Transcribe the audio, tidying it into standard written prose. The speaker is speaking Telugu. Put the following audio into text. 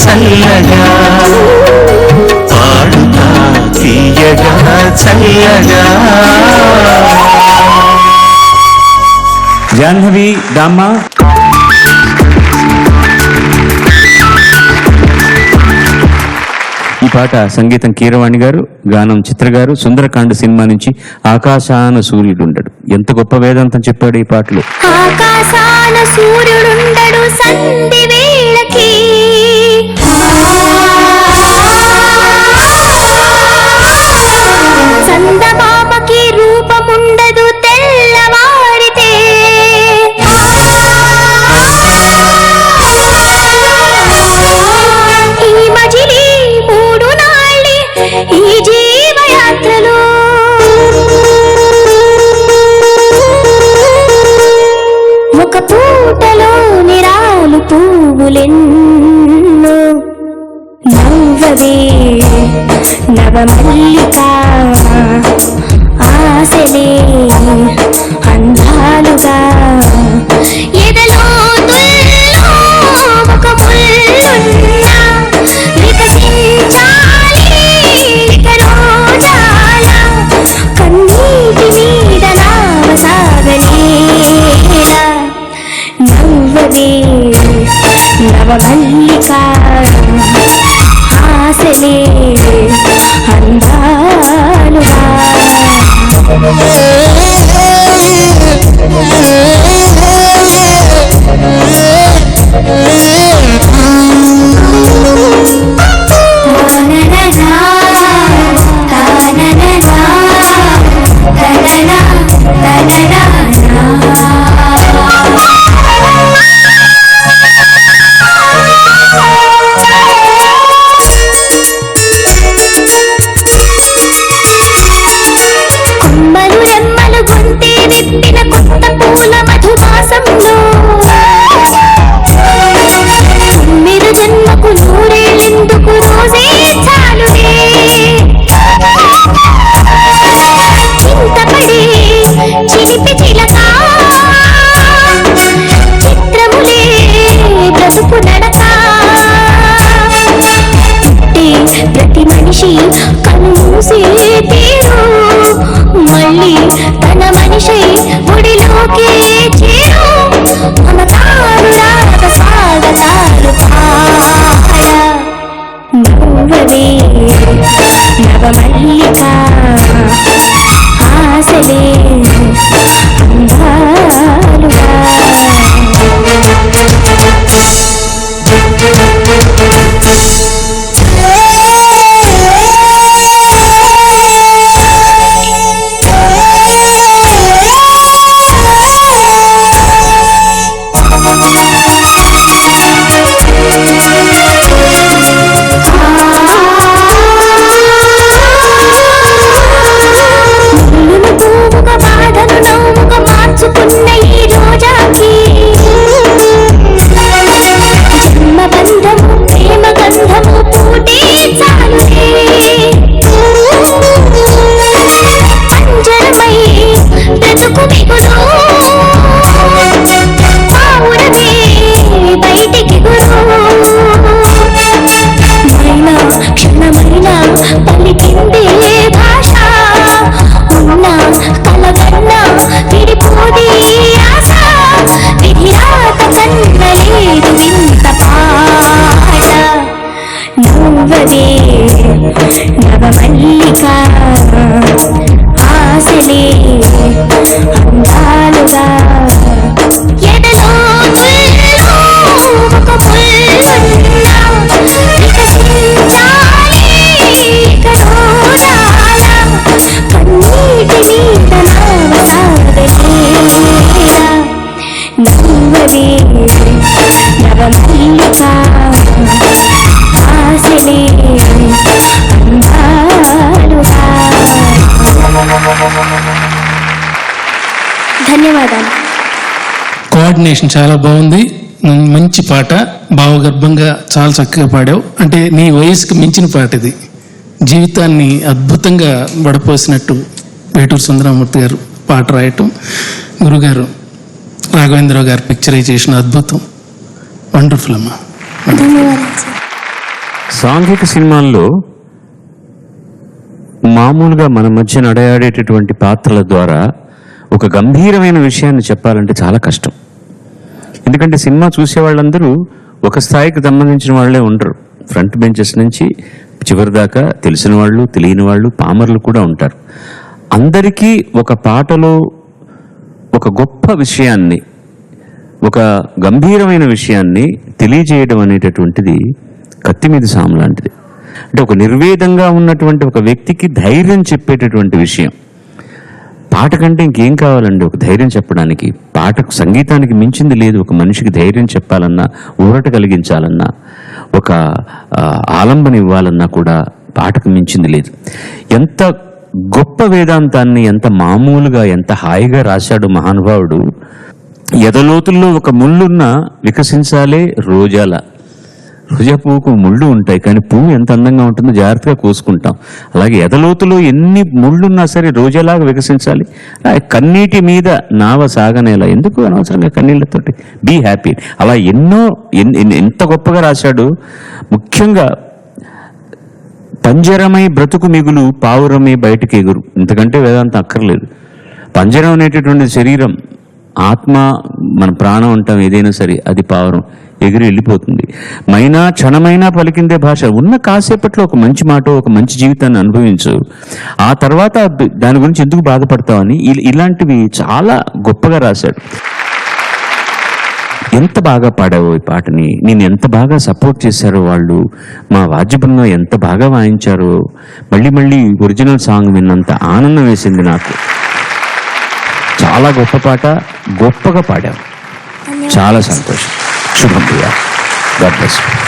చల్లగా పాడుతా తీయగా చల్లగా. జాహ్నవి దామ్మ ఈ పాట సంగీతం కీరవాణి గారు, గానం చిత్ర గారు. సుందరకాండ సినిమా నుంచి ఆకాశాన సూర్యుడుండడు. ఎంత గొప్ప వేదాంతం చెప్పాడు ఈ పాటలో. ఆకాశాన సూర్యుడుండడు సంధి వేళకి, చందమామకి రూపముండదు తెల్లవారితే, ఈ మజిలీ మూడు నాళ్ళి ఈ జీవయాత్రలో ఒక పూటలో నిరాలు పువ్వులెన్నో నవ్వవే నవమల్లిక, ఆశలే అందాలుగా ఎదలో ఒక ముల్లున్నా వికసించాలి ఇక రోజాల, కన్నీటి మీద నావసాగలేలా నవ్వవే నవమల్లిక, ఆశలే అందాలుగా. కొమ్మలు రెమ్మలు గొంతే విప్పిన కొత్త పూల మధుమాసంలో, మీరు జన్మకు నూరేళ్ళెందుకు రోజే చాలునే, చింతపడి చిలిపి చిలక చిత్రములే బ్రతుకు నడక, ప్రతి మనిషి కన్నుసే తీరు మళ్ళీ తన మనిషి గుడిలోకే చేరు, మమతారు రాగ స్వాగతాలు పాడ నవ్వవే నవమల్లిక, ఆశలే అందాలుగా. నవమల్లిక, ఆశలే అందాలుగా ఎదలో ఒక ముల్లున్నా వికసించాలి ఇక రోజాల, కన్నీటి మీద నావసాగలేలా నవ్వవే నవమల్లిక, ఆశలే అందాలుగా. ధన్యవాదాలు. కోఆర్డినేషన్ చాలా బాగుంది, మంచి పాట, భావగర్భంగా చాలా చక్కగా పాడావు. అంటే నీ వయసుకు మించిన పాట ఇది, జీవితాన్ని అద్భుతంగా వడపోసినట్టు వేటూరు సుందరమూర్తి గారు పాట రాయటం, గురుగారు రాఘవేంద్రరావు గారు పిక్చరైజేషన్ అద్భుతం, వండర్ఫుల్ అమ్మా. ధన్యవాదాలు సార్. సాంఘిక సినిమాల్లో మామూలుగా మన మధ్య నడయాడేటటువంటి పాత్రల ద్వారా ఒక గంభీరమైన విషయాన్ని చెప్పాలంటే చాలా కష్టం. ఎందుకంటే సినిమా చూసే వాళ్ళందరూ ఒక స్థాయికి సంబంధించిన వాళ్ళే ఉండరు. ఫ్రంట్ బెంచెస్ నుంచి చివరి దాకా తెలిసిన వాళ్ళు, తెలియని వాళ్ళు, పామర్లు కూడా ఉంటారు. అందరికీ ఒక పాటలో ఒక గొప్ప విషయాన్ని, ఒక గంభీరమైన విషయాన్ని తెలియజేయడం అనేటటువంటిది కత్తి మీద సాము లాంటిది. అంటే ఒక నిర్వేదంగా ఉన్నటువంటి ఒక వ్యక్తికి ధైర్యం చెప్పేటటువంటి విషయం. పాట కంటే ఇంకేం కావాలండి ఒక ధైర్యం చెప్పడానికి? పాటకు, సంగీతానికి మించింది లేదు. ఒక మనిషికి ధైర్యం చెప్పాలన్నా, ఊరట కలిగించాలన్నా, ఒక ఆలంబన ఇవ్వాలన్నా కూడా పాటకు మించింది లేదు. ఎంత గొప్ప వేదాంతాన్ని ఎంత మామూలుగా, ఎంత హాయిగా రాశాడు మహానుభావుడు. ఎదలోతుల్లో ఒక ముళ్ళున్న వికసించాలే రోజాల. రోజా పువ్వుకు ముళ్ళు ఉంటాయి, కానీ పువ్వు ఎంత అందంగా ఉంటుందో జాగ్రత్తగా కోసుకుంటాం. అలాగే ఎదలోతులో ఎన్ని ముళ్ళున్నా సరే రోజాలాగా వికసించాలి. కన్నీటి మీద నావ సాగనేలా, ఎందుకు అనవసరంగా కన్నీళ్లతోటి, బీ హ్యాపీ. అలా ఎన్నో ఎంత గొప్పగా రాశాడు. ముఖ్యంగా పంజరమై బ్రతుకు మిగులు, పావురమై బయటకు ఎగురు. ఇంతకంటే వేదాంతం అక్కర్లేదు. పంజరం అనేటటువంటి శరీరం, ఆత్మ, మన ప్రాణం అంటాం ఏదైనా సరే, అది పావురం ఎగిరి వెళ్ళిపోతుంది. మైనా క్షణమైనా పలికిందే భాష. ఉన్న కాసేపట్లో ఒక మంచి మాట, ఒక మంచి జీవితాన్ని అనుభవించు. ఆ తర్వాత దాని గురించి ఎందుకు బాధపడతావని ఇలాంటివి చాలా గొప్పగా రాశాడు. ఎంత బాగా పాడావో ఈ పాటని, నేను ఎంత బాగా సపోర్ట్ చేశారో వాళ్ళు, మా వాద్య బృందం ఎంత బాగా వాయించారో. మళ్ళీ మళ్ళీ ఒరిజినల్ సాంగ్ విన్నంత ఆనందం వేసింది నాకు. చాలా గొప్ప పాట, గొప్పగా పాడావు. చాలా సంతోషం. శుభం. God bless you.